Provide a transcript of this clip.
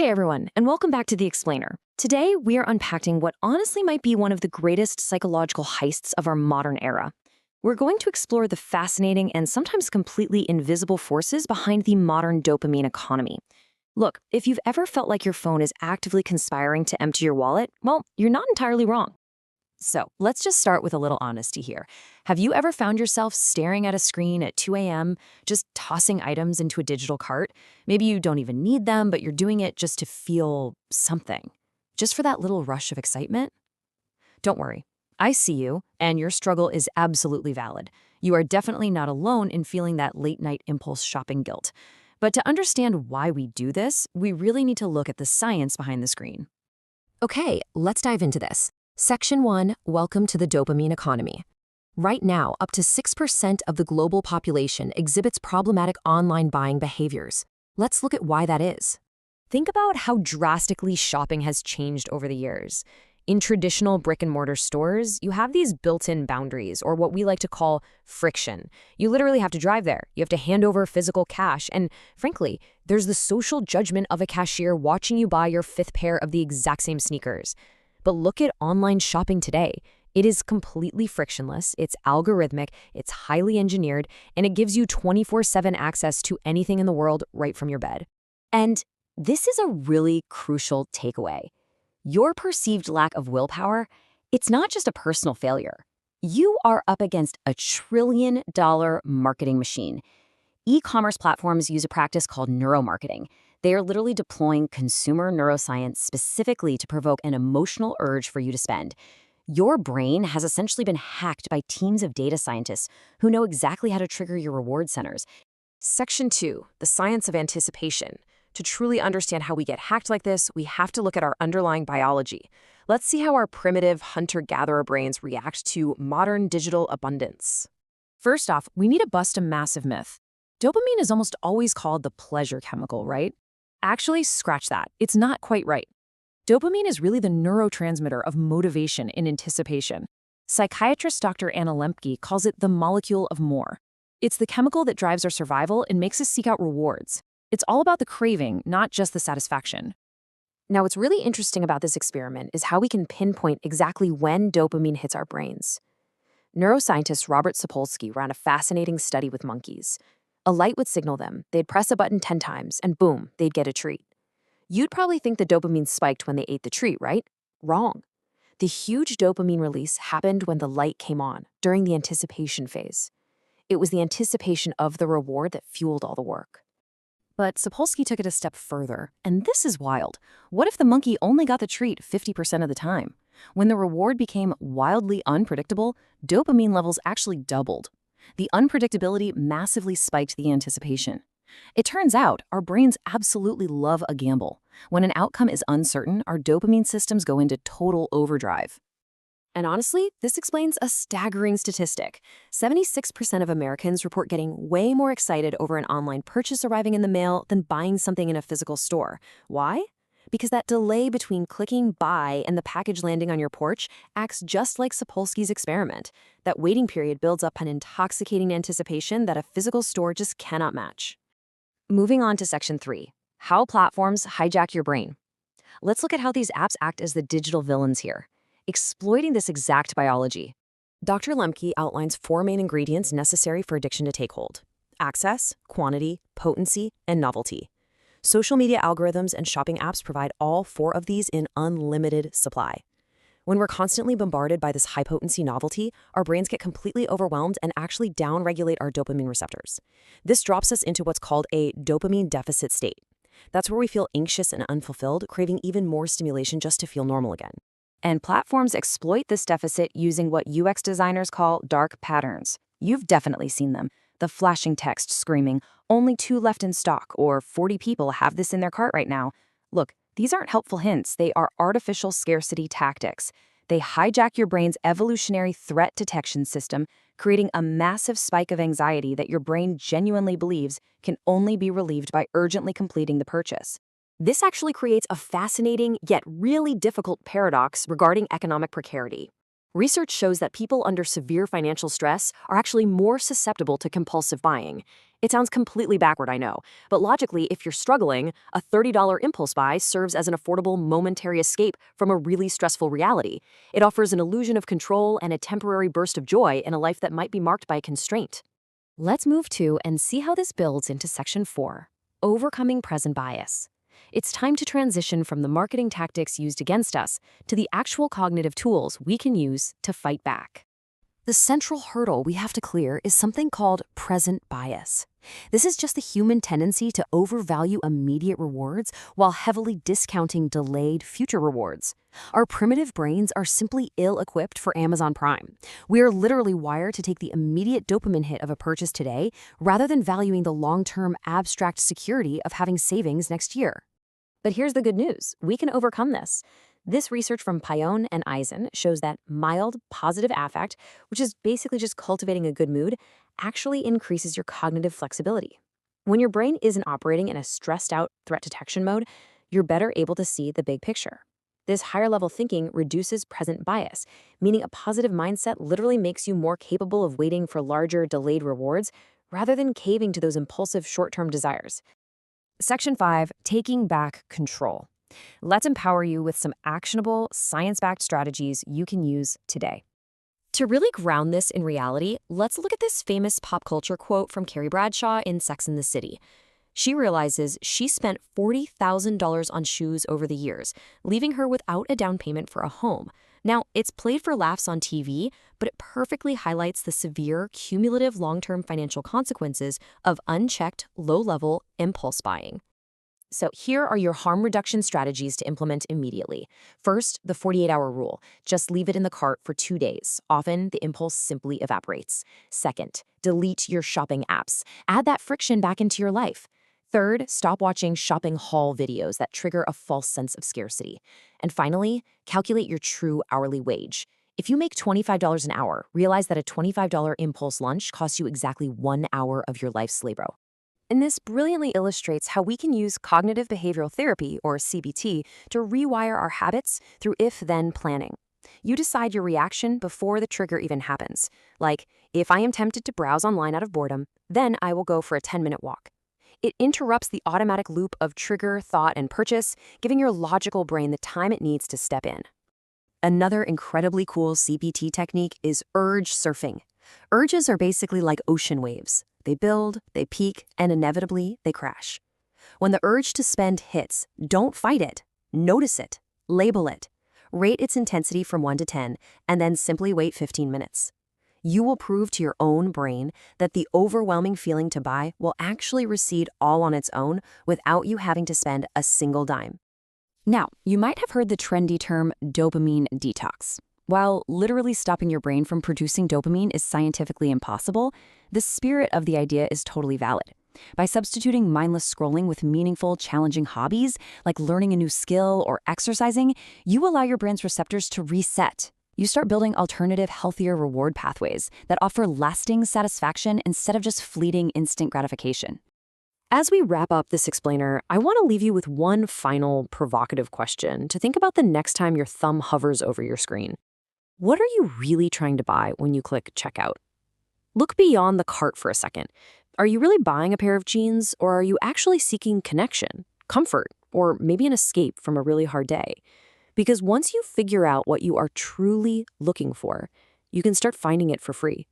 Hey everyone, and welcome back to The Explainer. Today, we are unpacking what honestly might be one of the greatest psychological heists of our modern era. We're going to explore the fascinating and sometimes completely invisible forces behind the modern dopamine economy. Look, if you've ever felt like your phone is actively conspiring to empty your wallet, well, you're not entirely wrong. So, let's just start with a little honesty here. Have you ever found yourself staring at a screen at 2 a.m., just tossing items into a digital cart? Maybe you don't even need them, but you're doing it just to feel something. Just for that little rush of excitement? Don't worry. I see you, and your struggle is absolutely valid. You are definitely not alone in feeling that late-night impulse shopping guilt. But to understand why we do this, we really need to look at the science behind the screen. Okay, let's dive into this. Section 1, Welcome to the Dopamine Economy. Right now, up to 6% of the global population exhibits problematic online buying behaviors. Let's look at why that is. Think about how drastically shopping has changed over the years. In traditional brick-and-mortar stores, you have these built-in boundaries, or what we like to call friction. You literally have to drive there. You have to hand over physical cash, and frankly, there's the social judgment of a cashier watching you buy your fifth pair of the exact same sneakers. But look at online shopping today. It is completely frictionless, it's algorithmic, it's highly engineered, and it gives you 24/7 access to anything in the world right from your bed. And this is a really crucial takeaway. Your perceived lack of willpower, it's not just a personal failure. You are up against a trillion-dollar marketing machine. E-commerce platforms use a practice called neuro-marketing. They are literally deploying consumer neuroscience specifically to provoke an emotional urge for you to spend. Your brain has essentially been hacked by teams of data scientists who know exactly how to trigger your reward centers. Section 2, the science of anticipation. To truly understand how we get hacked like this, we have to look at our underlying biology. Let's see how our primitive hunter-gatherer brains react to modern digital abundance. First off, we need to bust a massive myth. Dopamine is almost always called the pleasure chemical, right? Actually, scratch that. It's not quite right. Dopamine is really the neurotransmitter of motivation and anticipation. Psychiatrist Dr. Anna Lembke calls it the molecule of more. It's the chemical that drives our survival and makes us seek out rewards. It's all about the craving, not just the satisfaction. Now, what's really interesting about this experiment is how we can pinpoint exactly when dopamine hits our brains. Neuroscientist Robert Sapolsky ran a fascinating study with monkeys. A light would signal them, they'd press a button 10 times, and boom, they'd get a treat. You'd probably think the dopamine spiked when they ate the treat, right? Wrong. The huge dopamine release happened when the light came on, during the anticipation phase. It was the anticipation of the reward that fueled all the work. But Sapolsky took it a step further, and this is wild. What if the monkey only got the treat 50% of the time? When the reward became wildly unpredictable, dopamine levels actually doubled. The unpredictability massively spiked the anticipation. It turns out our brains absolutely love a gamble. When an outcome is uncertain, our dopamine systems go into total overdrive. And honestly, this explains a staggering statistic. 76% of Americans report getting way more excited over an online purchase arriving in the mail than buying something in a physical store. Why? Because that delay between clicking buy and the package landing on your porch acts just like Sapolsky's experiment. That waiting period builds up an intoxicating anticipation that a physical store just cannot match. Moving on to Section 3, how platforms hijack your brain. Let's look at how these apps act as the digital villains here, exploiting this exact biology. Dr. Lemke outlines 4 main ingredients necessary for addiction to take hold: access, quantity, potency, and novelty. Social media algorithms and shopping apps provide all 4 of these in unlimited supply. When we're constantly bombarded by this high-potency novelty, our brains get completely overwhelmed and actually downregulate our dopamine receptors. This drops us into what's called a dopamine deficit state. That's where we feel anxious and unfulfilled, craving even more stimulation just to feel normal again. And platforms exploit this deficit using what UX designers call dark patterns. You've definitely seen them. The flashing text screaming, "Only 2 left in stock," or 40 people have this in their cart right now. Look, these aren't helpful hints. They are artificial scarcity tactics. They hijack your brain's evolutionary threat detection system, creating a massive spike of anxiety that your brain genuinely believes can only be relieved by urgently completing the purchase. This actually creates a fascinating yet really difficult paradox regarding economic precarity. Research shows that people under severe financial stress are actually more susceptible to compulsive buying. It sounds completely backward, I know, but logically, if you're struggling, a $30 impulse buy serves as an affordable momentary escape from a really stressful reality. It offers an illusion of control and a temporary burst of joy in a life that might be marked by constraint. Let's move to and see how this builds into Section 4, Overcoming Present Bias. It's time to transition from the marketing tactics used against us to the actual cognitive tools we can use to fight back. The central hurdle we have to clear is something called present bias. This is just the human tendency to overvalue immediate rewards while heavily discounting delayed future rewards. Our primitive brains are simply ill-equipped for Amazon Prime. We are literally wired to take the immediate dopamine hit of a purchase today rather than valuing the long-term abstract security of having savings next year. But here's the good news. We can overcome this. This research from Payon and Eisen shows that mild, positive affect, which is basically just cultivating a good mood, actually increases your cognitive flexibility. When your brain isn't operating in a stressed-out threat detection mode, you're better able to see the big picture. This higher-level thinking reduces present bias, meaning a positive mindset literally makes you more capable of waiting for larger, delayed rewards rather than caving to those impulsive short-term desires. Section 5, Taking Back Control. Let's empower you with some actionable, science-backed strategies you can use today. To really ground this in reality, let's look at this famous pop culture quote from Carrie Bradshaw in Sex and the City. She realizes she spent $40,000 on shoes over the years, leaving her without a down payment for a home. Now, it's played for laughs on TV, but it perfectly highlights the severe, cumulative long-term financial consequences of unchecked, low-level impulse buying. So here are your harm reduction strategies to implement immediately. First, the 48-hour rule. Just leave it in the cart for 2 days. Often, the impulse simply evaporates. Second, delete your shopping apps. Add that friction back into your life. Third, stop watching shopping haul videos that trigger a false sense of scarcity. And finally, calculate your true hourly wage. If you make $25 an hour, realize that a $25 impulse lunch costs you exactly 1 hour of your life's labor. And this brilliantly illustrates how we can use cognitive behavioral therapy, or CBT, to rewire our habits through if-then planning. You decide your reaction before the trigger even happens. Like, if I am tempted to browse online out of boredom, then I will go for a 10-minute walk. It interrupts the automatic loop of trigger, thought, and purchase, giving your logical brain the time it needs to step in. Another incredibly cool CBT technique is urge surfing. Urges are basically like ocean waves. They build, they peak, and inevitably, they crash. When the urge to spend hits, don't fight it. Notice it. Label it. Rate its intensity from 1 to 10, and then simply wait 15 minutes. You will prove to your own brain that the overwhelming feeling to buy will actually recede all on its own without you having to spend a single dime. Now, you might have heard the trendy term dopamine detox. While literally stopping your brain from producing dopamine is scientifically impossible, the spirit of the idea is totally valid. By substituting mindless scrolling with meaningful, challenging hobbies, like learning a new skill or exercising, you allow your brain's receptors to reset. You start building alternative, healthier reward pathways that offer lasting satisfaction instead of just fleeting instant gratification. As we wrap up this explainer, I want to leave you with one final provocative question to think about the next time your thumb hovers over your screen. What are you really trying to buy when you click checkout? Look beyond the cart for a second. Are you really buying a pair of jeans, or are you actually seeking connection, comfort, or maybe an escape from a really hard day? Because once you figure out what you are truly looking for, you can start finding it for free.